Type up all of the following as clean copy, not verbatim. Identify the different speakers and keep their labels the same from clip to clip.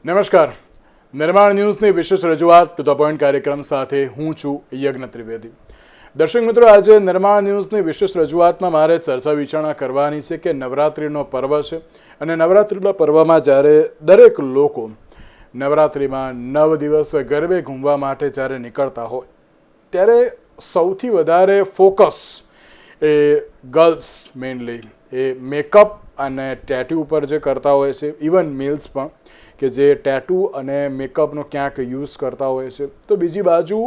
Speaker 1: નમસ્કાર. નિર્માણ ન્યૂઝની વિશેષ રજૂઆત ટુ ધ પોઈન્ટ કાર્યક્રમ સાથે હું છું યજ્ઞ ત્રિવેદી. દર્શક મિત્રો, આજે નિર્માણ ન્યૂઝની વિશેષ રજૂઆતમાં મારે ચર્ચા વિચારણા કરવાની છે કે નવરાત્રિનો પર્વ છે અને નવરાત્રિના પર્વમાં જ્યારે દરેક લોકો નવરાત્રિમાં 9 દિવસ ગરબે ઘૂમવા માટે જ્યારે નીકળતા હોય ત્યારે સૌથી વધારે ફોકસ એ ગર્લ્સ મેઇનલી એ મેકઅપ અને ટેટુ ઉપર જે કરતા હોય છે, ઇવન મેલ્સ પણ કે જે ટેટુ અને મેકઅપનો ક્યાંક યુઝ કરતા હોય છે. તો બીજી બાજુ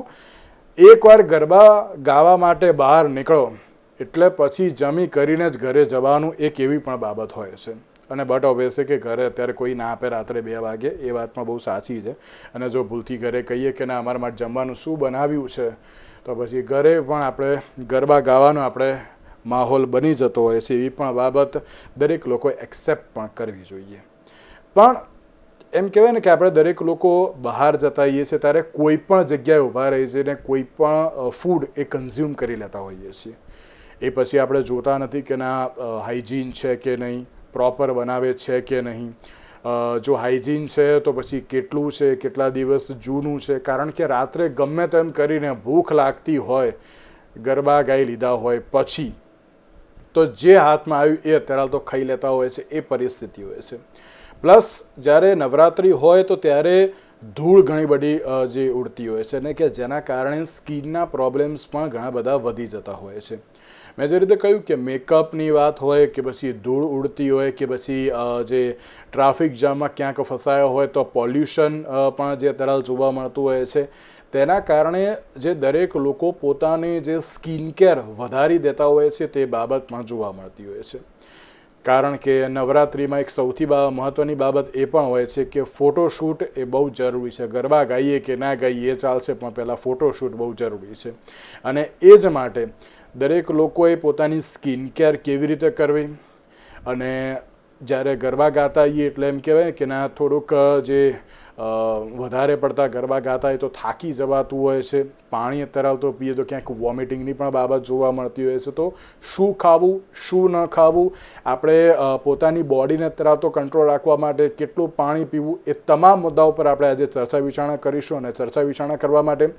Speaker 1: એકવાર ગરબા ગાવા માટે બહાર નીકળો એટલે પછી જમી કરીને જ ઘરે જવાનું એક એવી પણ બાબત હોય છે. અને બટ ઓબ્વિયસ કે ઘરે અત્યારે કોઈ ના આપે રાત્રે 2 વાગે, એ વાતમાં બહુ સાચી છે. અને જો ભૂલથી ઘરે કહીએ કે ના અમારા માટે જમવાનું શું બનાવ્યું છે, તો પછી ઘરે પણ આપણે ગરબા ગાવાનો આપણે માહોલ બની જતો હોય છે. એવી પણ બાબત દરેક લોકોએ એક્સેપ્ટ પણ કરવી જોઈએ. પણ એમ કહેવાય ને કે આપણે દરેક લોકો બહાર જતા હોઈએ છીએ ત્યારે કોઈ પણ જગ્યાએ ઊભા રહીએ છીએ ને કોઈ પણ ફૂડ એ કન્ઝ્યુમ કરી લેતા હોઈએ છીએ. એ પછી આપણે જોતા નથી કે ના હાઇજીન છે કે નહીં, પ્રોપર બનાવે છે કે નહીં. જો હાઇજીન છે તો પછી કેટલું છે, કેટલા દિવસ જૂનું છે. કારણ કે રાત્રે ગમે તેમ કરીને ભૂખ લાગતી હોય, ગરબા ગાઈ લીધા હોય પછી તો જે હાથમાં આવ્યું એ અત્યારે તો ખાઈ લેતા હોય છે. એ પરિસ્થિતિ હોય છે. પ્લસ જ્યારે નવરાત્રિ હોય તો ત્યારે ધૂળ ઘણી બધી જે ઉડતી હોય છે ને કે જેના કારણે સ્કિનના પ્રોબ્લેમ્સ પણ ઘણા બધા વધી જતા હોય છે. મેં જે રીતે કહ્યું કે મેકઅપની વાત હોય કે પછી ધૂળ ઉડતી હોય કે પછી જે ટ્રાફિક જામમાં ક્યાંક ફસાયો હોય તો પોલ્યુશન પણ જે અત્યારે જોવા મળતું હોય છે, તેના કારણે જે દરેક લોકો પોતાની જે સ્કિન કેર વધારી દેતા હોય છે તે બાબત પણ જોવા મળતી હોય છે. કારણ કે નવરાત્રિમાં એક સૌથી મહત્ત્વની બાબત એ પણ હોય છે કે ફોટોશૂટ એ બહુ જરૂરી છે. ગરબા ગાઈએ કે ના ગાઈએ એ ચાલશે, પણ પહેલાં ફોટોશૂટ બહુ જરૂરી છે. અને એ જ માટે દરેક લોકોએ પોતાની સ્કિન કેર કેવી રીતે કરવી, અને જ્યારે ગરબા ગાતા હોઈએ એટલે એમ કહેવાય કે ના થોડુંક જે વધારે પડતા ગરબા ગાતા હોય તો થાકી જવાતું હોય છે. પાણી અત્યારે તો પીએ તો ક્યાંક વોમિટિંગની પણ બાબત જોવા મળતી હોય છે. તો શું ખાવું, શું ન ખાવું, આપણે પોતાની બોડીને અત્યારે તો કંટ્રોલ રાખવા માટે કેટલું પાણી પીવું, એ તમામ મુદ્દાઓ પર આપણે આજે ચર્ચા વિચારણા કરીશું. અને ચર્ચા વિચારણા કરવા માટે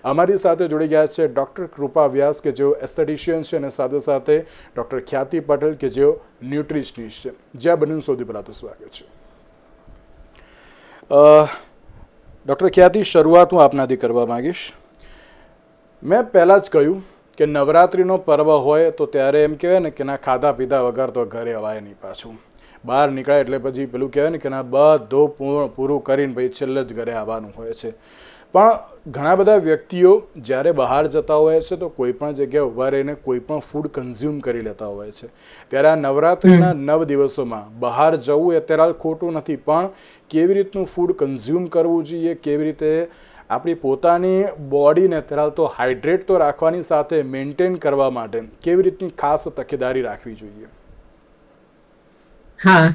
Speaker 1: અમારી સાથે જોડી ગયા છે ડૉક્ટર કૃપા વ્યાસ કે જેઓ એસ્થેટિશિયન છે, અને સાથે સાથે ડૉક્ટર ખ્યાતિ પટેલ કે જેઓ ન્યુટ્રિશનિસ્ટ છે. જ્યાં બંનેનું સૌથી પહેલાં તો સ્વાગત છે. ડૉક્ટર ખ્યાતિ, શરૂઆત હું આપનાથી કરવા માગીશ. મેં પહેલાં જ કહ્યું કે નવરાત્રિનો પર્વ હોય તો ત્યારે એમ કહેવાય ને કે ના ખાધા પીધા વગર તો ઘરે અવાય નહીં. પાછું બહાર નીકળાય એટલે પછી પેલું કહેવાય ને કે ના બધું પૂરું કરીને પછી છેલ્લે જ ઘરે આવવાનું હોય છે. પણ ઘણા બધા વ્યક્તિઓ જ્યારે બહાર જતા હોય છે તો કોઈ પણ જગ્યાએ ઊભા રહીને કોઈ પણ ફૂડ કન્ઝ્યુમ કરી લેતા હોય છે. ત્યારે આ નવરાત્રિના 9 દિવસોમાં બહાર જવું એ અત્યારે ખોટું નથી, પણ કેવી રીતનું ફૂડ કન્ઝ્યુમ કરવું જોઈએ, કેવી રીતે આપણી પોતાની બોડીને અત્યારે તો હાઇડ્રેટ તો રાખવાની સાથે મેન્ટેન કરવા માટે કેવી રીતની ખાસ તકેદારી રાખવી જોઈએ?
Speaker 2: હા,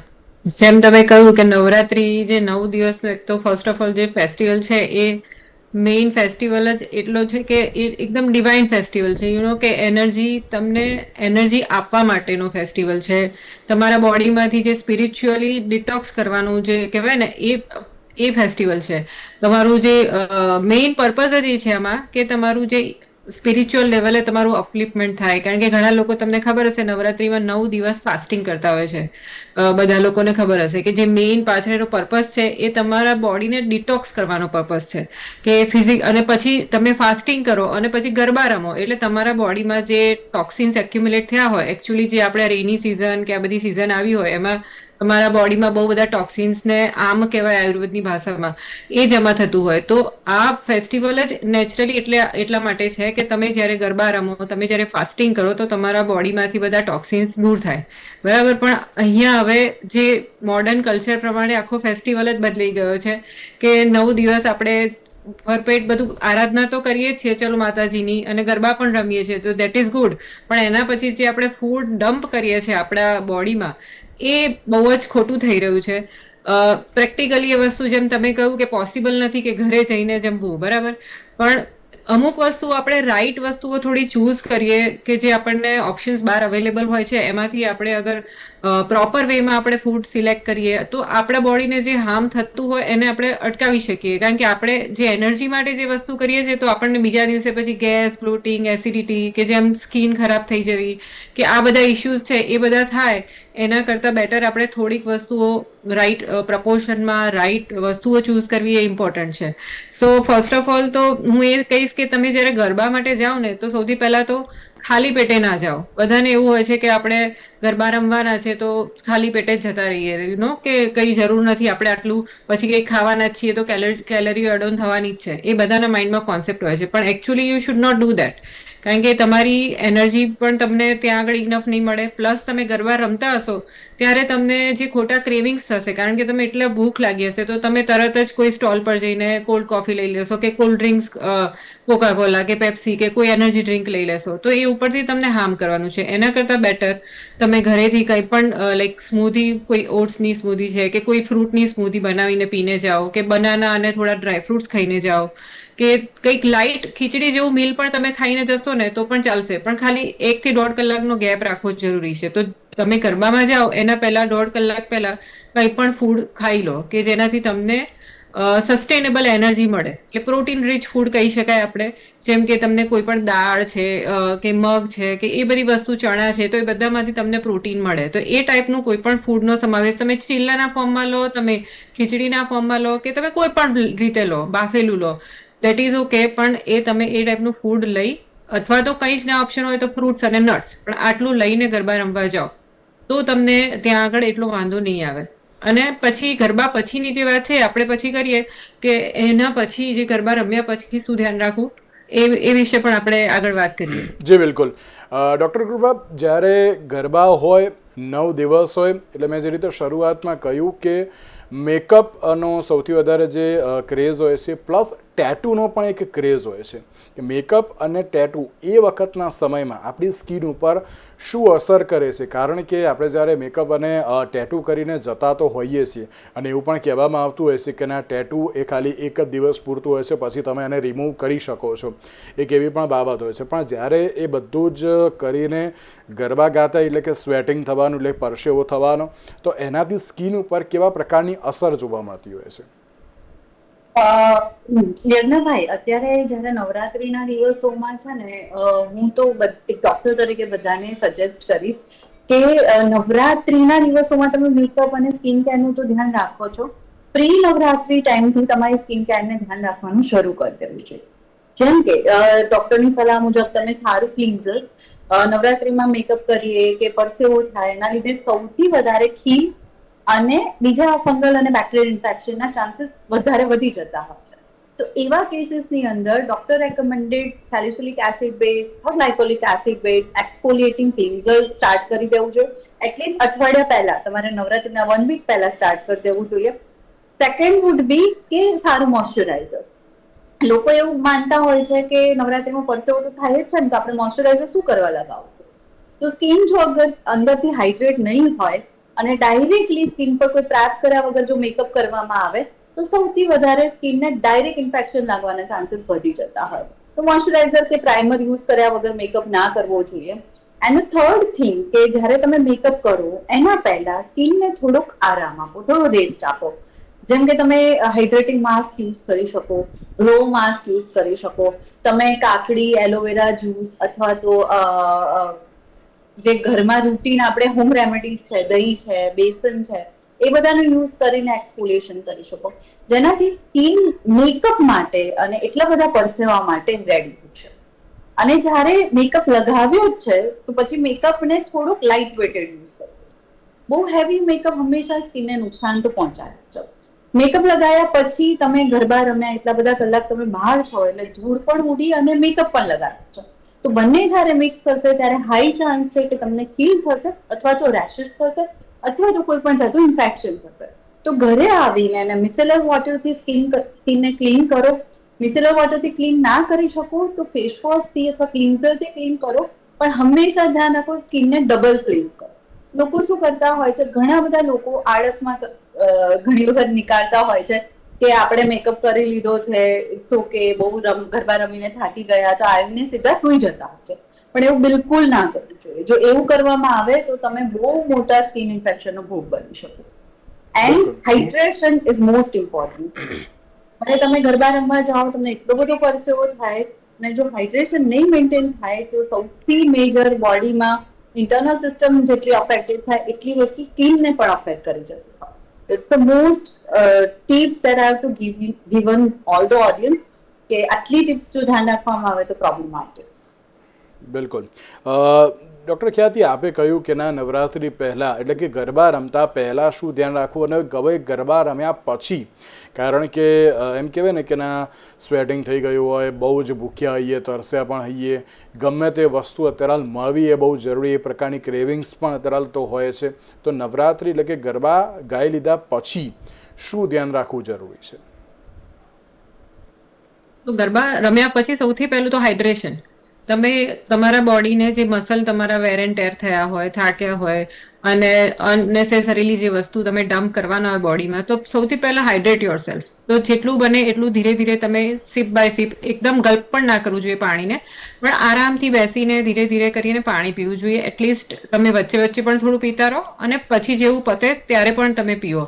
Speaker 2: જેમ તમે કહ્યું કે નવરાત્રી જે 9 દિવસનો એક તો ફર્સ્ટ ઓફ ઓલ જે ફેસ્ટિવલ છે એ મેઇન ફેસ્ટિવલ જ એટલો છે કે એ એકદમ ડિવાઇન ફેસ્ટિવલ છે. કે તમને એનર્જી આપવા માટેનો ફેસ્ટિવલ છે. તમારા બોડીમાંથી જે સ્પિરિચ્યુઅલી ડિટોક્સ કરવાનું જે કહેવાય ને એ ફેસ્ટિવલ છે. તમારું જે મેઇન પર્પઝ જ એ છે આમાં કે તમારું જે સ્પિરિચ્યુઅલ લેવલે તમારું અપલિફ્ટમેન્ટ થાય. કારણ કે ઘણા લોકો, તમને ખબર હશે, નવરાત્રીમાં 9 દિવસ ફાસ્ટિંગ કરતા હોય છે. બધા લોકોને ખબર હશે કે જે મેઇન પાછળનો પર્પઝ છે એ તમારા બોડીને ડિટોક્સ કરવાનો પર્પઝ છે. કે અને પછી તમે ફાસ્ટિંગ કરો અને પછી ગરબા રમો એટલે તમારા બોડીમાં જે ટોક્સિન્સ એક્યુમ્યુલેટ થયા હોય, એકચ્યુઅલી જે આપણે રેની સિઝન કે આ બધી સિઝન આવી હોય એમાં તમારા બોડીમાં બહુ બધા ટોક્સિન્સને આમ કહેવાય આયુર્વેદની ભાષામાં, એ જમા થતું હોય. તો આ ફેસ્ટિવલ જ નેચરલી એટલા માટે છે કે તમે જ્યારે ગરબા રમો, તમે જ્યારે ફાસ્ટિંગ કરો તો તમારા બોડીમાંથી બધા ટોક્સિન્સ દૂર થાય. બરાબર. પણ અહીંયા હવે જે મોડર્ન કલ્ચર પ્રમાણે આખો ફેસ્ટિવલ જ બદલાઈ ગયો છે કે 9 દિવસ આપણે ભરપેટ બધું આરાધના તો કરીએ જ છીએ, ચલો માતાજીની, અને ગરબા પણ રમીએ છીએ, તો દેટ ઇઝ ગુડ. પણ એના પછી જે આપણે ફૂડ ડમ્પ કરીએ છીએ આપણા બોડીમાં, એ બહુ જ ખોટું થઈ રહ્યું છે. પ્રેક્ટિકલી એ વસ્તુ, જેમ તમે કહ્યું કે પોસિબલ નથી કે ઘરે જઈને જમવું, બરાબર, પણ અમુક વસ્તુ આપણે રાઈટ વસ્તુઓ થોડી ચૂઝ કરીએ કે જે આપણને ઓપ્શન્સ બહાર અવેલેબલ હોય છે એમાંથી આપણે અગર પ્રોપર વેમાં આપણે ફૂડ સિલેક્ટ કરીએ તો આપણા બોડીને જે હાર્મ થતું હોય એને આપણે અટકાવી શકીએ. કારણ કે આપણે જે એનર્જી માટે જે વસ્તુ કરીએ છીએ તો આપણને બીજા દિવસે પછી ગેસ, બ્લોટિંગ, એસિડિટી કે જેમ સ્કિન ખરાબ થઈ જવી કે આ બધા ઇશ્યુઝ છે એ બધા થાય એના કરતાં બેટર આપણે થોડીક વસ્તુઓ રાઈટ પ્રપોર્શનમાં રાઈટ વસ્તુઓ ચૂઝ કરવી એ ઇમ્પોર્ટન્ટ છે. સો ફર્સ્ટ ઓફ ઓલ તો હું એ કહીશ કે તમે જ્યારે ગરબા માટે જાઓ ને તો સૌથી પહેલાં તો ખાલી પેટે ના જાઓ. બધાને એવું હોય છે કે આપણે ગરબા રમવાના છે તો ખાલી પેટે જ જતા રહીએ કે કંઈ જરૂર નથી આપણે આટલું પછી કંઈક ખાવાના જ છીએ તો કેલરી અડોન થવાની જ છે. એ બધાના માઇન્ડમાં કોન્સેપ્ટ હોય છે પણ actually you should not do that. કારણ કે તમારી એનર્જી પણ તમને ત્યાં આગળ ઇનફ નહીં મળે. પ્લસ તમે ગરબા રમતા હશો ત્યારે તમને જે ખોટા ક્રેવિંગ્સ થશે કારણ કે તમે એટલા ભૂખ લાગી હશે તો તમે તરત જ કોઈ સ્ટોલ પર જઈને કોલ્ડ કોફી લઈ લેશો કે કોલ્ડ ડ્રિંક્સ કોકાકોલા કે પેપ્સી કે કોઈ એનર્જી ડ્રિંક લઈ લેશો તો એ ઉપરથી તમને હાર્મ કરવાનું છે. એના કરતાં બેટર તમે ઘરેથી કંઈ પણ લાઈક સ્મૂધી, કોઈ ઓટ્સની સ્મૂધી છે કે કોઈ ફ્રૂટની સ્મૂધી બનાવીને પીને જાઓ કે બનાના અને થોડા ડ્રાયફ્રૂટ્સ ખાઈને જાઓ કે કંઈક લાઇટ ખીચડી જેવું મીલ પણ તમે ખાઈને જશો ને તો પણ ચાલશે. પણ ખાલી 1 થી 1.5 કલાકનો ગેપ રાખવો જ જરૂરી છે. તો તમે ગરબામાં જાઓ એના પહેલા 1.5 કલાક પહેલા કંઈ પણ ફૂડ ખાઈ લો કે જેનાથી તમને સસ્ટેનેબલ એનર્જી મળે. એટલે પ્રોટીન રીચ ફૂડ કહી શકાય આપણે. જેમ કે તમને કોઈ પણ દાળ છે કે મગ છે કે એ બધી વસ્તુ, ચણા છે તો એ બધામાંથી તમને પ્રોટીન મળે. તો એ ટાઈપનું કોઈ પણ ફૂડનો સમાવેશ તમે ચીલાના ફોર્મમાં લો, તમે ખીચડીના ફોર્મમાં લો કે તમે કોઈ પણ રીતે લો, બાફેલું લો, દેટ ઇઝ ઓકે. પણ એ તમે એ ટાઈપનું ફૂડ લઈ અથવા તો કંઈ જ ના ઓપ્શન હોય તો ફ્રૂટ્સ અને નટ્સ પણ આટલું લઈને ગરબા રમવા જાઓ તો તમને ત્યાં આગળ એટલો વાંધો નહીં આવે. અને પછી ગરબા પછીની જે વાત છે આપણે પછી કરીએ કે એના પછી જે ગરબા રમ્યા પછી શું ધ્યાન રાખવું એ વિશે પણ આપણે આગળ વાત કરીએ.
Speaker 1: જી બિલકુલ. ડૉક્ટર કૃપા, જ્યારે ગરબા હોય 9 દિવસ હોય એટલે મેં જે રીતે શરૂઆતમાં કહ્યું કે મેકઅપનો સૌથી વધારે જે ક્રેઝ હોય છે પ્લસ ટેટૂનો પણ એક ક્રેઝ હોય છે કે મેકઅપ અને ટેટૂ એ વખતના સમયમાં આપણી સ્કિન ઉપર શું અસર કરે છે. કારણ કે આપણે જ્યારે મેકઅપ અને ટેટૂ કરીને જતા તો હોઈએ છીએ અને એવું પણ કહેવામાં આવતું હોય છે કે ના ટેટૂ એ ખાલી એક જ દિવસ પૂરતું હોય છે, પછી તમે એને રિમૂવ કરી શકો છો. એક એવી પણ બાબત હોય છે. પણ જ્યારે એ બધું જ કરીને ગરબા ગાતા એટલે કે સ્વેટિંગ થવાનું એટલે પરસેવો થવાનો તો એનાથી સ્કિન ઉપર કેવા પ્રકારની અસર જોવા મળતી હોય છે?
Speaker 3: યજ્ઞભાઈ, અત્યારે જયારે નવરાત્રીના દિવસોમાં છે ને હું તો એક ડોક્ટર તરીકે બધાને સજેસ્ટ કરીશ કે નવરાત્રીના દિવસોમાં તમે મેકઅપ અને સ્કિન કેરનું તો ધ્યાન રાખો છો. પ્રી નવરાત્રી ટાઈમથી તમારી સ્કિન કેરને ધ્યાન રાખવાનું શરૂ કરી દેવું જોઈએ. જેમ કે ડોક્ટરની સલાહ મુજબ તમે સારું ક્લિન્ઝર નવરાત્રીમાં મેકઅપ કરીએ કે પરસેવો થાય એના લીધે સૌથી વધારે ખીલ અને બીજા ફંગલ અને બેક્ટેરિયલ ઇન્ફેક્શનના ચાન્સીસ વધારે વધી જતા હોય છે. તો એવા કેસીસની અંદર doctor recommended salicylic acid base or glycolic acid base exfoliating cleanser start કરી દેવું જોઈએ. એટલીસ્ટ અઠવાડિયા પહેલા, તમારે નવરાત્રીના 1 વીક પહેલા સ્ટાર્ટ કરી દેવું જોઈએ. સેકન્ડ વુડ બી કે સારું મોઇશ્ચરાઇઝર. લોકો એવું માનતા હોય છે કે નવરાત્રીમાં પરસેવો તો થાય જ છે ને તો આપણે મોઇશ્ચરાઇઝર શું કરવા લગાવવું? તો સ્કિન જો અગર અંદરથી હાઇડ્રેટ નહીં હોય અને ડાયરેક્ટલી સ્કિન પર કોઈ પ્રેપ કર્યા વગર જો મેકઅપ કરવામાં આવે તો સૌથી વધારે સ્કિનને ડાયરેક્ટ ઇન્ફેક્શન લાગવાના ચાન્સીસ વધી જતા હોય. તો મોઇશ્ચરાઇઝર કે પ્રાઇમર યુઝ કર્યા વગર મેકઅપ ના કરવો જોઈએ. એન્ડ થર્ડ થિંગ કે જ્યારે તમે મેકઅપ કરો એના પહેલા સ્કિનને થોડોક આરામ આપો, થોડો રેસ્ટ આપો. જેમ કે તમે હાઇડ્રેટિંગ માસ્ક યુઝ કરી શકો, ગ્લો માસ્ક યુઝ કરી શકો, તમે કાકડી, એલોવેરા જ્યુસ અથવા તો જે ઘરમાં રૂટીન આપણે હોમ રેમેડીઝ છે, દહીં છે, બેસન છે, એ બધાનો યુઝ કરીને એક્સફોલિએશન કરી શકો, જેનાથી સ્કિન મેકઅપ માટે અને એટલા બધા પરસેવા માટે રેડી થશે. અને જ્યારે મેકઅપ લગાવ્યો જ છે તો પછી મેકઅપને થોડુંક લાઇટ વેટેડ યુઝ કરવો. બહુ હેવી મેકઅપ હંમેશા સ્કિનને નુકસાન તો પહોંચાડે છે. મેકઅપ લગાવ્યા પછી તમે ગરબા રમ્યા એટલા બધા કલાક તમે બહાર છો એટલે ધૂળ પણ ઉડી અને મેકઅપ પણ લગાવ્યો છો. તો બંને જ્યારે મિક્સ થશે ત્યારે હાઈ ચાન્સ છે કે તમને ખીલ થશે અથવા તો રેશિસ થશે અથવા તો કોઈ પણ જાતનું ઇન્ફેક્શન થશે. તો ઘરે આવીને અને મિસેલર વોટરથી સ્કિનને ક્લીન કરો. મિસેલર વોટરથી ક્લીન ના કરી શકો તો ફેસ વોશથી અથવા ક્લિન્ઝરથી ક્લીન કરો, પણ હંમેશા ધ્યાન રાખો સ્કિનને ડબલ ક્લીન્સ કરો. લોકો શું કરતા હોય છે, ઘણા બધા લોકો આળસમાં ઘણી વખત નીકાળતા હોય છે કે આપણે મેકઅપ કરી લીધો છે, ઇટ્સ ઓકે, બહુ ગરબા રમીને થાકી ગયા તો આવીને સીધા સુઈ જતા હોય છે, પણ એવું બિલકુલ ના કરવું જોઈએ. જો એવું કરવામાં આવે તો તમે બહુ મોટા સ્કિન ઇન્ફેક્શનનો ભોગ બની શકો. And hydration is most important. અને તમે ગરબા રમવા જાઓ, તમને એટલો બધો પરસેવો થાય, અને જો હાઇડ્રેશન નહીં મેન્ટેન થાય તો સૌથી મેજર બોડીમાં ઇન્ટરનલ સિસ્ટમ જેટલી અફેક્ટેડ થાય એટલી વસ્તુ સ્કિનને પણ અફેક્ટ કરી જતી હોય. It's a most tips that I have to given all the audience કે આટલી ટિપ્સ જો ધ્યાન રાખવામાં આવે તો પ્રોબ્લેમ આવશે.
Speaker 1: બિલકુલ. ડૉક્ટર ખ્યાતિ, આપે કહ્યું કે ના નવરાત્રિ પહેલાં એટલે કે ગરબા રમતા પહેલાં શું ધ્યાન રાખવું અને હવે ગરબા રમ્યા પછી, કારણ કે એમ કહેવાય ને કે ના સ્વેટિંગ થઈ ગયું હોય, બહુ જ ભૂખ્યા હોઈએ, તરસ્યા પણ હોઈએ, ગમે તે વસ્તુ અત્યારે મળવી એ બહુ જરૂરી, એ પ્રકારની ક્રેવિંગ્સ પણ અત્યારે તો હોય છે. તો નવરાત્રિ એટલે કે ગરબા ગાઈ લીધા પછી શું ધ્યાન રાખવું જરૂરી છે?
Speaker 2: તો ગરબા રમ્યા પછી સૌથી પહેલું તો હાઇડ્રેશન. તમે તમારા બોડીને જે મસલ તમારા વેર એન્ડ ટેર થયા હોય, થાક્યા હોય અને અનનેસેસરીલી જે વસ્તુ તમે ડમ્પ કરવાના હોય બોડીમાં, તો સૌથી પહેલા હાઇડ્રેટ યોર સેલ્ફ. તો જેટલું બને એટલું ધીરે ધીરે તમે સિપ બાય સિપ, એકદમ ગલ્પ પણ ના કરવું જોઈએ પાણીને, પણ આરામથી બેસીને ધીરે ધીરે કરીને પાણી પીવું જોઈએ. એટલીસ્ટ તમે વચ્ચે વચ્ચે પણ થોડું પીતા રહો અને પછી જેવું પતે ત્યારે પણ તમે પીવો.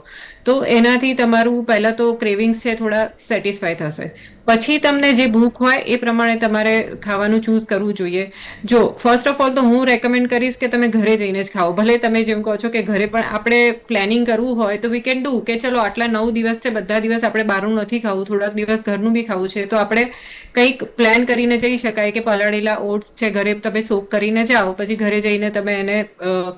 Speaker 2: તો એનાથી તમારું પહેલા તો ક્રેવિંગ્સ છે થોડા સેટિસ્ફાય થશે. પછી તમને જે ભૂખ હોય એ પ્રમાણે તમારે ખાવાનું ચૂઝ કરવું જોઈએ. જો ફર્સ્ટ ઓફ ઓલ તો હું રેકમેન્ડ કરીશ કે તમે ઘરે જઈને જ ખાઓ. ભલે તમે જેમ કહો છો કે ઘરે પણ આપણે પ્લાનિંગ કરવું હોય તો વી કેન ડુ કે ચલો આટલા 9 દિવસ છે, બધા દિવસ આપણે બહારનું નથી ખાવું, થોડાક દિવસ ઘરનું બી ખાવું છે, તો આપણે કંઈક પ્લાન કરીને જઈ શકાય કે પલાળેલા ઓટ્સ છે ઘરે તમે સોક કરીને જાઓ, પછી ઘરે જઈને તમે એને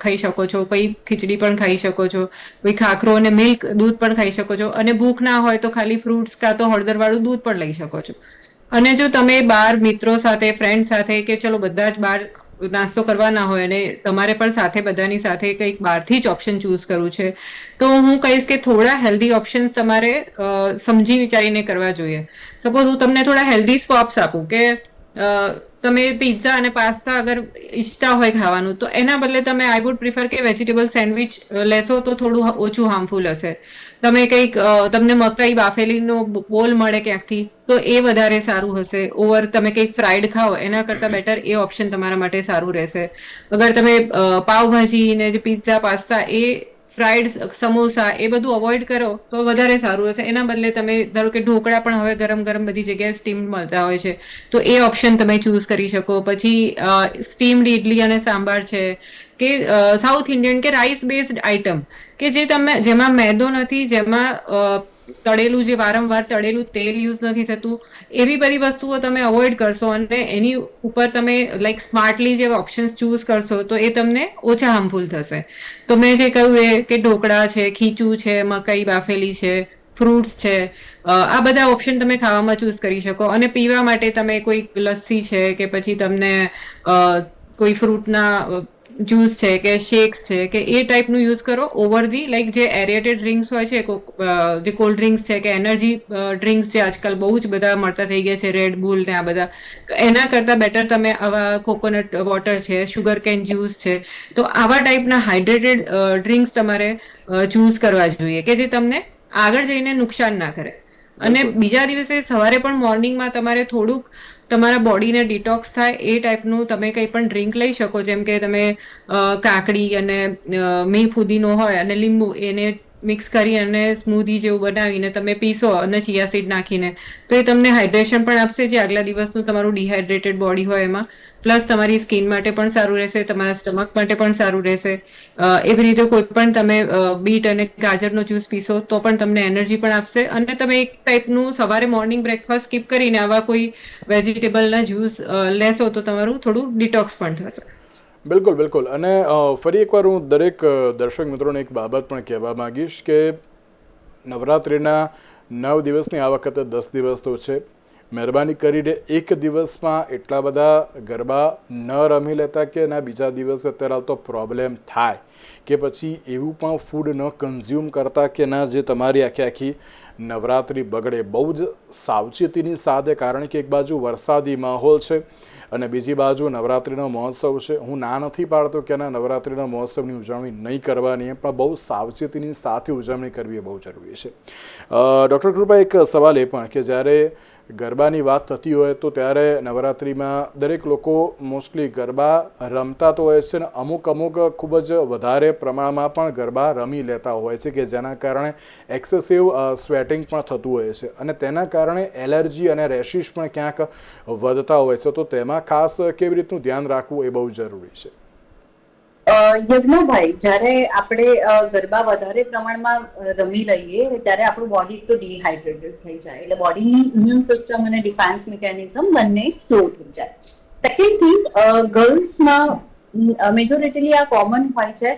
Speaker 2: ખાઈ શકો છો. કોઈ ખીચડી પણ ખાઈ શકો છો, કોઈ ખાખરો અને મિલ્ક દૂધ પણ ખાઈ શકો છો, અને ભૂખ ના હોય તો ખાલી ફ્રૂટ્સ કાં તો હળદરવાળું દૂધ પણ લઈ શકો છો. અને જો તમે બહાર મિત્રો સાથે, ફ્રેન્ડ સાથે, કે ચલો બધા જ બહાર નાસ્તો કરવાના હોય અને તમારે પણ સાથે બધાની સાથે કંઈક બહારથી જ ઓપ્શન ચૂઝ કરવું છે, તો હું કહીશ કે થોડા હેલ્ધી ઓપ્શન્સ તમારે સમજી વિચારીને કરવા જોઈએ. સપોઝ હું તમને થોડા હેલ્ધી સ્વોપ્સ આપું કે તમે પિઝા અને પાસ્તા અગર ઈચ્છતા હોય ખાવાનું, તો એના બદલે તમે આઈ વુડ પ્રિફર કે વેજીટેબલ સેન્ડવિચ લેશો તો થોડું ઓછું હાર્મફુલ હશે. તમે કંઈક તમને મકાઈ બાફેલીનો બોલ મળે ક્યાંકથી, તો એ વધારે સારું હશે. ઓવર તમે કંઈક ફ્રાઈડ ખાઓ એના કરતાં બેટર એ ઓપ્શન તમારા માટે સારું રહેશે. અગર તમે પાવભાજી ને જે પિઝા, પાસ્તા, એ ફ્રાઈડ સમોસા એ બધું અવોઇડ કરો તો વધારે સારું હશે. એના બદલે તમે ધારો કે ઢોકળા પણ હવે ગરમ ગરમ બધી જગ્યાએ સ્ટીમ મળતા હોય છે, તો એ ઓપ્શન તમે ચૂઝ કરી શકો. પછી સ્ટીમ્ડ ઇડલી અને સાંભાર છે, કે સાઉથ ઇન્ડિયન કે રાઈસ બેઝડ આઇટમ કે જે તમે જેમાં મેદો નથી, જેમાં તળેલું જે વારંવાર તળેલું તેલ યુઝ નથી થતું, એવી બધી વસ્તુઓ તમે અવોઇડ કરશો અને એની ઉપર તમે લાઈક સ્માર્ટલી જે ઓપ્શન્સ ચૂઝ કરશો તો એ તમને ઓછા હાર્મફુલ થશે. તો મેં જે કહ્યું એ કે ઢોકળા છે, ખીચું છે, મકાઈ બાફેલી છે, ફ્રૂટ્સ છે, આ બધા ઓપ્શન તમે ખાવામાં ચૂઝ કરી શકો. અને પીવા માટે તમે કોઈ લસ્સી છે કે પછી તમને કોઈ ફ્રૂટના જ્યુસ છે કે શેક્સ છે કે એ ટાઈપનું યુઝ કરો ઓવર ધી લાઈક જે એરિએટેડ ડ્રિંક્સ હોય છે, જે કોલ્ડ ડ્રિંક્સ છે કે એનર્જી ડ્રિંક્સ જે આજકાલ બહુ જ બધા મળતા થઈ ગયા છે, રેડ બુલ ને આ બધા, તો એના કરતાં બેટર તમે આવા કોકોનટ વોટર છે, શુગર કેન જ્યુસ છે, તો આવા ટાઈપના હાઇડ્રેટેડ ડ્રિંક્સ તમારે ચૂઝ કરવા જોઈએ કે જે તમને આગળ જઈને નુકસાન ના કરે. અને બીજા દિવસે સવારે પણ મોર્નિંગમાં તમારે થોડુંક તમારા બોડીને ડિટોક્સ થાય એ ટાઈપનું તમે કંઈ પણ ડ્રિંક લઈ શકો. જેમ કે તમે કાકડી અને મી ફુદીનો હોય અને લીંબુ એને મિક્સ કરી અને સ્મૂધી જેવું બનાવીને તમે પીશો અને ચિયા સીડ નાખીને, તો એ તમને હાઇડ્રેશન પણ આપશે, જે આગલા દિવસનું તમારું ડિહાઇડ્રેટેડ બોડી હોય એમાં. પ્લસ તમારી સ્કિન માટે પણ સારું રહેશે, તમારા સ્ટમક માટે પણ સારું રહેશે. એવી રીતે કોઈ પણ તમે બીટ અને ગાજરનો જ્યુસ પીશો તો પણ તમને એનર્જી પણ આપશે. અને તમે એક ટાઈપનું સવારે મોર્નિંગ બ્રેકફાસ્ટ સ્કીપ કરીને આવા કોઈ વેજીટેબલના જ્યુસ લેશો તો તમારું થોડું ડિટોક્સ પણ થશે.
Speaker 1: બિલકુલ બિલકુલ. અને ફરી એકવાર હું દરેક દર્શક મિત્રોને એક બાબત પણ કહેવા માંગીશ કે નવરાત્રિના 9 દિવસની આ વખતે 10 દિવસ તો છે. મહેરબાની કરીને એક દિવસમાં એટલા બધા ગરબા ન રમી લેતા કે એના બીજા દિવસે અત્યારે તો પ્રોબ્લેમ થાય, કે પછી એવું પણ ફૂડ ન કન્ઝ્યુમ કરતા કે ના જે તમારી આખી નવરાત્રિ બગડે. બહુ જ સાવચેતીની સાથે, કારણ કે એક બાજુ વરસાદી માહોલ છે અને બીજી બાજુ નવરાત્રિનો મહોત્સવ છે. હું ના નથી પાડતો કે ના નવરાત્રિના મહોત્સવની ઉજવણી નહીં કરવાની, પણ બહુ સાવચેતીની સાથે ઉજવણી કરવી એ બહુ જરૂરી છે. ડૉક્ટર કૃપા, એક સવાલ એ પણ કે જ્યારે ગરબાની વાત થતી હોય તો ત્યારે નવરાત્રિમાં દરેક લોકો મોસ્ટલી ગરબા રમતા તો હોય છે ને અમુક ખૂબ જ વધારે પ્રમાણમાં પણ ગરબા રમી લેતા હોય છે, કે જેના કારણે એક્સેસિવ સ્વેટિંગ પણ થતું હોય છે અને તેના કારણે એલર્જી અને રેશિસ પણ ક્યાંક વધતા હોય છે. તો તેમાં ખાસ કેવી રીતનું ધ્યાન રાખવું એ બહુ જરૂરી છે?
Speaker 3: યજ્ઞભાઈ, જ્યારે આપણે ગરબા વધારે પ્રમાણમાં રમી લઈએ ત્યારે આપણું બોડી તો ડિહાઇડ્રેટેડ થઈ જાય, એટલે બોડીની ઇમ્યુન સિસ્ટમ અને ડિફેન્સ મિકેનિઝમ બંને સ્લો થઈ જાય. સેકન્ડ થિંગ, ગર્લ્સમાં મેજોરિટીલી આ કોમન હોય છે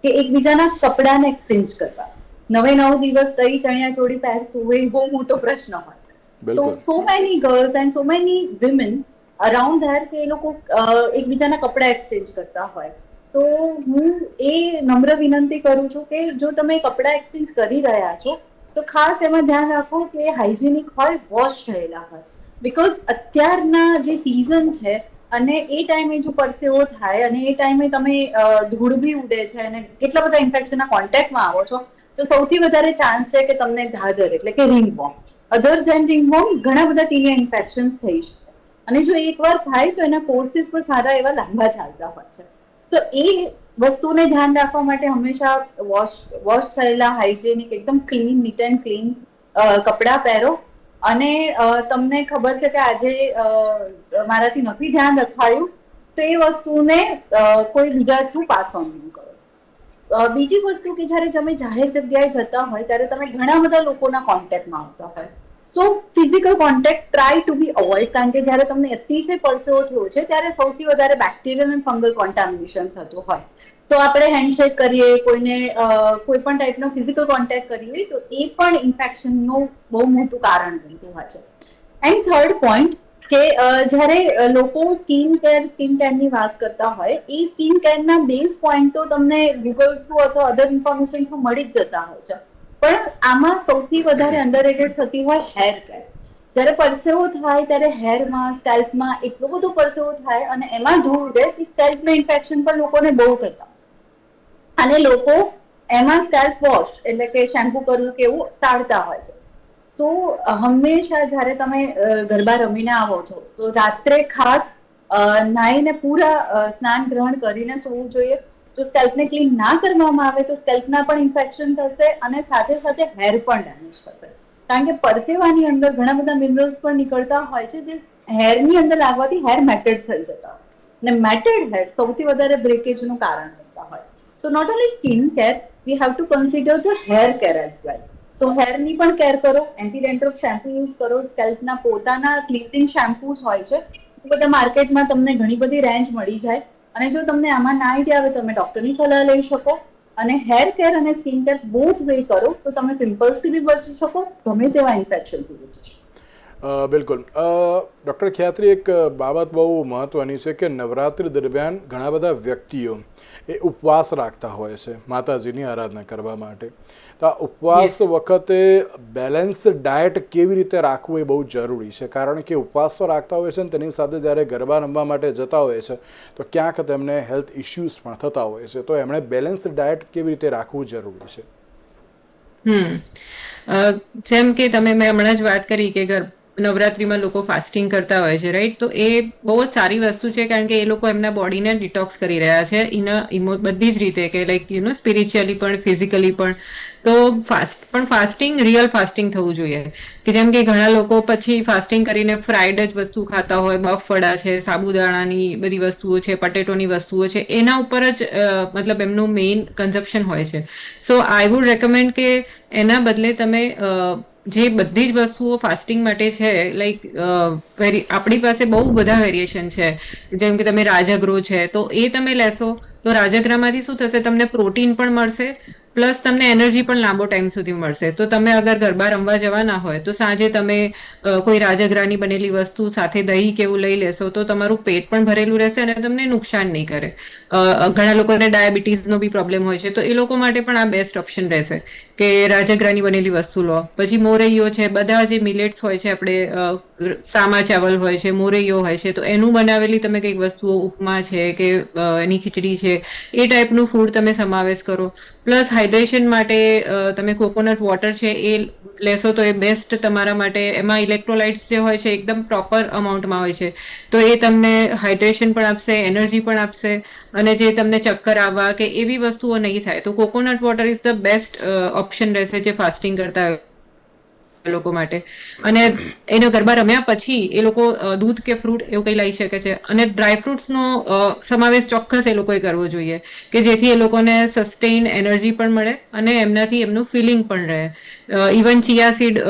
Speaker 3: કે એકબીજાના કપડાને એક્સચેન્જ કરવા. 9 દિવસ કઈ ચણિયા ચોળી પહેરશું એ બહુ મોટો પ્રશ્ન હોય છે. So many girls and so many women around there કે એ લોકો એકબીજાના કપડા એક્સચેન્જ કરતા હોય. તો હું એ નમ્ર વિનંતી કરું છું કે જો તમે કપડા એક્સચેન્જ કરી રહ્યા છો તો ખાસ એમાં ધ્યાન રાખો કે હાઇજેનિક હોય, વોશ થયેલા હોય. બીકોઝ અત્યારના જે સિઝન છે અને એ ટાઈમે જો પરસેવો થાય અને એ ટાઈમે તમે ધૂળ બી ઉડે છે અને કેટલા બધા ઇન્ફેક્શનના કોન્ટેક્ટમાં આવો છો, તો સૌથી વધારે ચાન્સ છે કે તમને ધાધર એટલે કે રિંગવોર્મ, અધર ધેન રિંગવોર્મ ઘણા બધા ટીનિયા ઇન્ફેક્શન્સ થઈ શકે. અને જો એકવાર થાય તો એના કોર્સિસ પણ સારા એવા લાંબા ચાલતા હોય છે. તો એ વસ્તુને ધ્યાન રાખવા માટે હંમેશા વોશ થયેલા, હાઇજેનિક, એકદમ ક્લીન, નીટ એન્ડ ક્લીન કપડાં પહેરો. અને તમને ખબર છે કે આજે મારાથી નથી ધ્યાન રખાયું તો એ વસ્તુને કોઈ બીજા થ્રુ પાસ ઓન ન કરો. બીજી વસ્તુ કે જ્યારે તમે જાહેર જગ્યાએ જતા હોય ત્યારે તમે ઘણા બધા લોકોના કોન્ટેક્ટમાં આવતા હોય. So physical contact try to be avoid, કારણ કે જ્યારે તમને અતિશય પરસેવો થયો છે ત્યારે સૌથી વધારે બેક્ટેરિયલ અને ફંગલ કોન્ટામિનેશન થતું હોય. સો આપણે હેન્ડશેક કરીએ, કોઈને કોઈ પણ ટાઈપનો ફિઝિકલ કોન્ટેક્ટ કરીએ તો એ પણ ઇન્ફેક્શનનું બહુ મોટું કારણ બનતું હોય છે. એન્ડ થર્ડ પોઈન્ટ કે જ્યારે લોકો સ્કિન કેરની વાત કરતા હોય, એ સ્કિન કેરના બેઝ પોઈન્ટ તો તમને ગૂગલ થ્રુ અથવા અધર ઇન્ફોર્મેશન થ્રુ મળી જ જતા હોય છે. પણ આમાં સૌથી વધારે અંડરરેટેડ થતી હોય હેર કેર. જ્યારે પરસેવો થાય ત્યારે હેરમાં, સ્કેલ્પમાં એટલો બધો પરસેવો થાય અને એમાં ધૂળ ઉડે કે સ્કેલ્પનું ઇન્ફેક્શન પણ લોકોને બહુ થતા. અને લોકો એમાં સ્કેલ્પ વોશ એટલે કે શેમ્પુ કરવું કે એવું ટાળતા હોય છે. સો હંમેશા જ્યારે તમે ગરબા રમીને આવો છો તો રાત્રે ખાસ નાહીને પૂરા સ્નાન ગ્રહણ કરીને સૂવું જોઈએ. જો સ્કેલ્પને ક્લીન ના કરવામાં આવે તો સ્કેલ્પના પણ ઇન્ફેક્શન થશે અને સાથે સાથે હેર પણ ડેમેજ થશે. કારણ કે પરસેવાની અંદર ઘણા બધા મિનરલ્સ પણ નીકળતા હોય છે જે હેરની અંદર લાગવાથી હેર મેટેડ થઈ જતા હોય. અને મેટેડ હેર સૌથી વધારે બ્રેકેજનું કારણ બનતા હોય. So not only skin care, we have to consider the hair care as well. So હેરની પણ કેર કરો, એન્ટી ડેન્ડ્રફ શેમ્પુ યુઝ કરો, સ્કેલ્પના પોતાના ક્લિન્ઝિંગ શેમ્પૂઝ હોય છે, બધા માર્કેટમાં તમને ઘણી બધી રેન્જ મળી જાય. અને જો તમને આમાં ના આઈડિયા આવે તો તમે ડોક્ટરની સલાહ લઈ શકો. અને હેર કેર અને સ્કિન કેર બોથ વે કરો તો તમે પિમ્પલ્સથી બી બચી શકો, ગમે તેવા ઇન્ફેક્શનથી બચી શકો.
Speaker 1: બિલકુલ. ડૉક્ટર ખ્યાત્રી, એક બાબત બહુ મહત્ત્વની છે કે નવરાત્રિ દરમિયાન ઘણા બધા વ્યક્તિઓ એ ઉપવાસ રાખતા હોય છે માતાજીની આરાધના કરવા માટે. તો આ ઉપવાસ વખતે બેલેન્સ ડાયટ કેવી રીતે રાખવું એ બહુ જરૂરી છે, કારણ કે ઉપવાસ તો રાખતા હોય છે ને તેની સાથે જ્યારે ગરબા રમવા માટે જતા હોય છે તો ક્યાંક તેમને હેલ્થ ઇશ્યુઝ પણ થતા હોય છે. તો એમણે બેલેન્સ ડાયટ કેવી રીતે રાખવું જરૂરી છે?
Speaker 2: જેમ કે મેં હમણાં જ વાત કરી કે નવરાત્રીમાં લોકો ફાસ્ટિંગ કરતા હોય છે, રાઈટ? તો એ બહુ જ સારી વસ્તુ છે, કારણ કે એ લોકો એમના બોડીને ડિટોક્સ કરી રહ્યા છે બધી જ રીતે, કે લાઈક સ્પિરિચ્યુઅલી પણ, ફિઝિકલી પણ. તો ફાસ્ટિંગ રિયલ ફાસ્ટિંગ થવું જોઈએ. કે જેમ કે ઘણા લોકો પછી ફાસ્ટિંગ કરીને ફ્રાઈડ જ વસ્તુ ખાતા હોય, બફળા છે, સાબુદાણાની બધી વસ્તુઓ છે, પટેટોની વસ્તુઓ છે, એના ઉપર જ મતલબ એમનું મેઇન કન્ઝપ્શન હોય છે. સો આઈ વુડ રેકમેન્ડ કે એના બદલે તમે જે બધી જ વસ્તુઓ ફાસ્ટિંગ માટે છે, લાઈક આપણી પાસે બહુ બધા વેરિએશન છે. જેમ કે તમે રાજગરો છે, તો એ તમે લેશો તો રાજગરામાંથી શું થશે, તમને પ્રોટીન પણ મળશે પ્લસ તમને એનર્જી પણ લાંબો ટાઈમ સુધી મળશે. તો તમે અગર ગરબા રમવા જવાના હોય તો સાંજે તમે કોઈ રાજગરાની બનેલી વસ્તુ સાથે દહીં કેવું લઈ લેશો તો તમારું પેટ પણ ભરેલું રહેશે અને તમને નુકસાન નહીં કરે. ઘણા લોકોને ડાયાબિટીસનો બી પ્રોબ્લેમ હોય છે, તો એ લોકો માટે પણ આ બેસ્ટ ઓપ્શન રહેશે કે રાજગરાની બનેલી વસ્તુ લો. પછી મોરૈયો છે, બધા જે મિલેટ્સ હોય છે, આપણે સામા ચાવલ હોય છે, મોરૈયો હોય છે, તો એનું બનાવેલી તમે કંઈક વસ્તુઓ, ઉપમા છે કે એની ખીચડી છે, એ ટાઈપનું ફૂડ તમે સમાવેશ કરો. પ્લસ હાઇડ્રેશન માટે તમે કોકોનટ વોટર છે એ લેશો તો એ બેસ્ટ તમારા માટે. એમાં ઇલેક્ટ્રોલાઇટ્સ જે હોય છે એકદમ પ્રોપર અમાઉન્ટમાં હોય છે, તો એ તમને હાઇડ્રેશન પણ આપશે, એનર્જી પણ આપશે, અને જે તમને ચક્કર આવવા કે એવી વસ્તુઓ નહીં થાય. તો coconut water is the best option રહેશે જે ફાસ્ટિંગ કરતા હોય લોકો માટે. અને એનો ગરબા રમ્યા પછી એ લોકો દૂધ કે ફ્રૂટ એવું કંઈ લઈ શકે છે. અને ડ્રાયફ્રૂટ્સનો સમાવેશ ચોક્કસ એ લોકોએ કરવો જોઈએ કે જેથી એ લોકોને સસ્ટેઇન એનર્જી પણ મળે અને એમનાથી એમનું ફિલિંગ પણ રહે. ઇવન ચિયા સીડ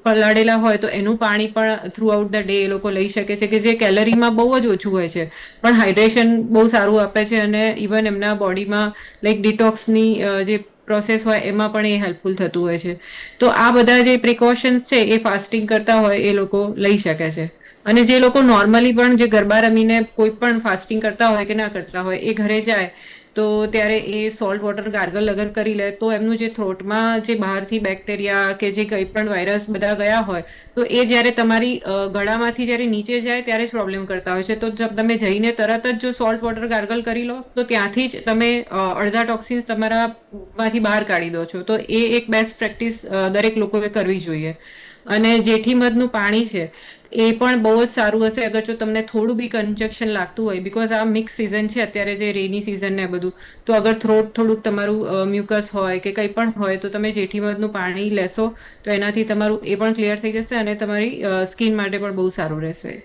Speaker 2: પલાળેલા હોય તો એનું પાણી પણ થ્રુ આઉટ ધ ડે એ લોકો લઈ શકે છે, કે જે કેલરીમાં બહુ જ ઓછું હોય છે પણ હાઇડ્રેશન બહુ સારું આપે છે અને ઇવન એમના બોડીમાં લાઈક ડિટોક્સની જે પ્રોસેસ હોય એમાં પણ એ હેલ્પફુલ થતું હોય છે. તો આ બધા જે પ્રિકોશન્સ છે એ ફાસ્ટિંગ કરતા હોય એ લોકો લઈ શકે છે. અને જે લોકો નોર્મલી પણ જે ગરબા રમીને કોઈ પણ ફાસ્ટિંગ કરતા હોય કે ના કરતા હોય એ ઘરે જાય તો ત્યારે એ સોલ્ટ વોટર ગાર્ગલ અગર કરી લે તો એમનું જે થ્રોટમાં જે બહારથી બેક્ટેરિયા કે જે કંઈ પણ વાયરસ બધા ગયા હોય તો એ જ્યારે તમારી ગળામાંથી જ્યારે નીચે જાય ત્યારે જ પ્રોબ્લેમ કરતા હોય છે. તો તમે જઈને તરત જ જો સોલ્ટ વોટર ગાર્ગલ કરી લો તો ત્યાંથી જ તમે અડધા ટોક્સિન્સ તમારામાંથી બહાર કાઢી દો છો. તો એ એક બેસ્ટ પ્રેક્ટિસ દરેક લોકોએ કરવી જોઈએ. અને જેઠી મધનું પાણી છે એ પણ બહુ જ સારું હશે અગર જો તમને થોડું બી કન્જક્શન લાગતું હોય, બિકોઝ આ મિક્સ સિઝન છે અત્યારે, જે રેની સિઝન ને બધું. તો અગર થોડુંક તમારું મ્યુકસ હોય કે કંઈ પણ હોય તો તમે જેઠી મધનું પાણી લેશો તો એનાથી તમારું એ પણ ક્લિયર થઈ જશે અને તમારી સ્કિન માટે પણ બહુ સારું રહેશે.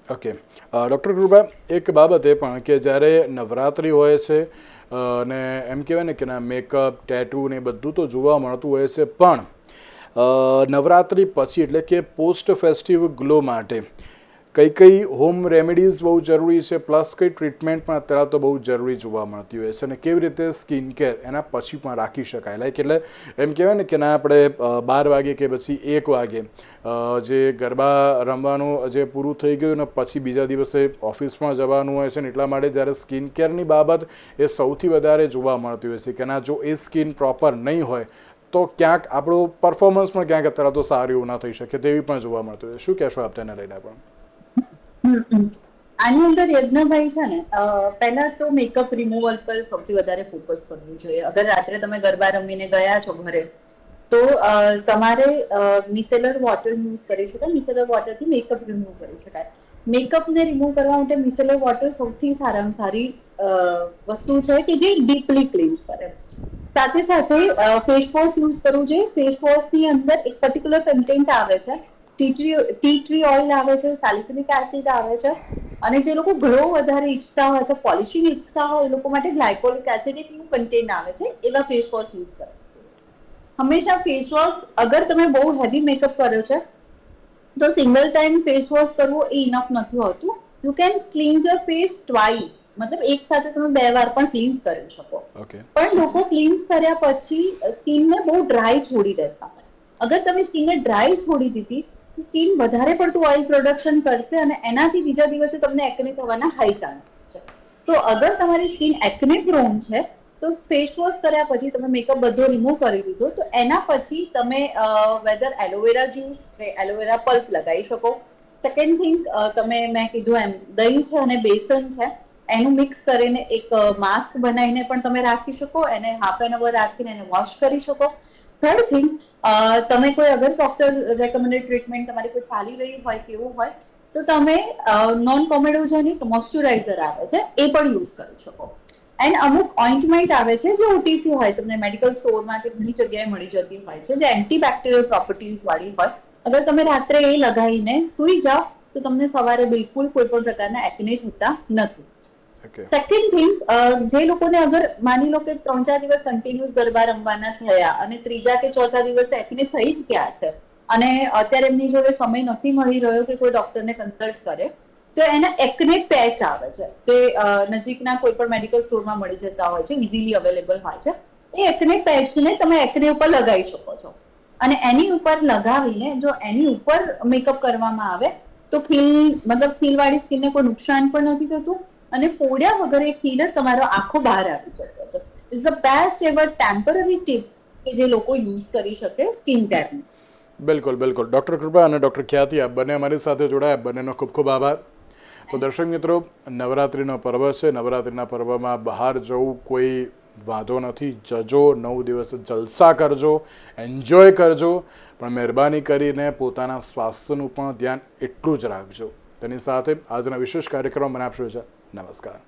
Speaker 1: ઓકે ડૉક્ટર કૃપા, એક બાબત એ પણ કે જ્યારે નવરાત્રિ હોય છે અને એમ કહેવાય ને કે ના મેકઅપ, ટેટુ ને બધું તો જોવા મળતું હોય છે, પણ નવરાત્રિ પછી એટલે કે પોસ્ટ ફેસ્ટિવ ગ્લો માટે કઈ હોમ રેમેડીઝ બહુ જરૂરી છે, પ્લસ કઈ ટ્રીટમેન્ટ પણ અત્યારે તો બહુ જરૂરી જોવા મળતી હોય છે, અને કેવી રીતે સ્કિન કેર એના પછી પણ રાખી શકાય? લાઈક એટલે એમ કહેવાય ને કે ના આપણે 12 વાગે કે પછી 1 વાગે જે ગરબા રમવાનું જે પૂરું થઈ ગયું ને પછી બીજા દિવસે ઓફિસ પણ જવાનું હોય છે ને એટલા માટે જ્યારે સ્કિન કેરની બાબત એ સૌથી વધારે જોવા મળતી હોય છે કે ના જો એ સ્કિન પ્રોપર નહીં હોય તો ક્યાંક આપણું પરફોર્મન્સ પણ ક્યાંક અત્યારે તો સારું એવું ના થઈ શકે તેવી પણ જોવા મળતું હોય. શું કહેશો આપ તેને લઈને? પણ
Speaker 3: આની અંદર યજ્ઞભાઈ છે ને, પહેલા તો મેકઅપ રિમૂવલ પર સૌથી વધારે ફોકસ કરવું જોઈએ. અગર રાત્રે તમે ગરબા રમીને ગયા છો ઘરે તો તમારે મિસેલર વોટર યુઝ કરી શકાય. મિસેલર વોટરથી મેકઅપ રિમૂવ કરી શકાય. મેકઅપને રિમૂવ કરવા માટે મિસેલર વોટર સૌથી સારામાં સારી વસ્તુ છે કે જે ડીપલી ક્લીન્સ કરે. સાથે સાથે ફેસ વોશ યુઝ કરવું જોઈએ. ફેસ વોશની અંદર એક પર્ટિક્યુલર કન્ટેન્ટ આવે છે, ટી ટ્રી ઓઇલ આવે છે, સાલિસિલિક એસિડ આવે છે, અને જે લોકો ગ્લો વધારે ઈચ્છતા હોય તો પોલિશિંગ ઈચ્છતા હોય એ લોકો માટે ગ્લાયકોલિક એસિડ એક એવું કન્ટેન્ટ આવે છે, એવા ફેસ વોશ યુઝ કરો. હંમેશા ફેસ વોશ, અગર તમે બહુ હેવી મેકઅપ કર્યો છે તો સિંગલ ટાઈમ ફેસ વોશ કરવો એ ઇનફ નથી હોતું. You can cleanse your face twice, મતલબ એક સાથે તમે 2 વાર પણ ક્લીન્સ કરી શકો. પણ લોકો ક્લીન્સ કર્યા પછી સ્કિનને બહુ ડ્રાય છોડી દેતા હોય. અગર તમે સ્કિનને ડ્રાય છોડી દીધી તો સ્કિન વધારે પડતું ઓઇલ પ્રોડક્શન કરશે અને એનાથી બીજા દિવસે તમને એકને થવાના હાઈ ચાન્સ છે. તો અગર તમારી સ્કિન એકને પ્રોન છે તો ફેસ વોશ કર્યા પછી તમે મેકઅપ બધો રિમૂવ કરી દીધો તો એના પછી તમે વેધર એલોવેરા જ્યુસ કે એલોવેરા પલ્પ લગાવી શકો. સેકન્ડ થિંગ, મેં કીધું એમ દહીં છે અને બેસન છે એનું મિક્સ કરીને એક માસ્ક બનાવીને પણ તમે રાખી શકો. એને હાફ એન અવર રાખીને એને વોશ કરી શકો. થર્ડ થિંગ, તમે કોઈ અગર ડોક્ટર રેકમેન્ડેડ ટ્રીટમેન્ટ તમારી કોઈ ચાલી રહી હોય કે એવું હોય તો તમે નોન કોમેડોજેનિક મોઇશ્ચરાઇઝર આવે છે એ પણ યુઝ કરી શકો. એન્ડ અમુક ઓઇન્ટમેન્ટ આવે છે જે ઓટીસી હોય, તમને મેડિકલ સ્ટોરમાં જે ઘણી જગ્યાએ મળી જતી હોય છે, જે એન્ટીબેક્ટેરિયલ પ્રોપર્ટીઝ વાળી હોય. અગર તમે રાત્રે એ લગાવીને સુઈ જાઓ તો તમને સવારે બિલકુલ કોઈ પણ પ્રકારના એકને થતા નથી. સેકન્ડ થિંગ, જે લોકોને અગર માની લો કે 3-4 દિવસ કન્ટિન્યુઅસ ગરબા રમવાના થયા અને ત્રીજા કે ચોથા દિવસે એકને થઈ જ ગયા છે અને અત્યારે એમની જોડે સમય નથી મળી રહ્યો કે કોઈ ડોક્ટરને કન્સલ્ટ કરે, તો એના એકને પેચ આવે છે જે નજીકના કોઈ પણ મેડિકલ સ્ટોરમાં મળી જતા હોય છે, ઇઝીલી અવેલેબલ હોય છે. એ એકને પેચને તમે એકને ઉપર લગાવી શકો છો અને એની ઉપર લગાવીને જો એની ઉપર મેકઅપ કરવામાં આવે તો ખીલવાળી સ્કિનને કોઈ નુકસાન પણ નથી થતું અને ફોડ્યા વગર એ ખીલ જ તમારો આખો બહાર આવી શકે છે. Is the best ever temporary tips કે જે લોકો યુઝ કરી શકે સ્કિન કેરની.
Speaker 1: બિલકુલ બિલકુલ. ડૉક્ટર કૃપા અને ડૉક્ટર ખ્યાતિ આ બંને અમારી સાથે જોડાયા, બંનેનો ખૂબ ખૂબ આભાર. તો દર્શક મિત્રો, નવરાત્રિનો પર્વ છે. નવરાત્રિના પર્વમાં બહાર જવું કોઈ વાંધો નથી. જજો, 9 દિવસ જલસા કરજો, એન્જોય કરજો, પણ મહેરબાની કરીને પોતાના સ્વાસ્થ્યનું પણ ધ્યાન એટલું જ રાખજો. તેની સાથે આજના વિશેષ કાર્યક્રમ મને આપશો છે. નમસ્કાર.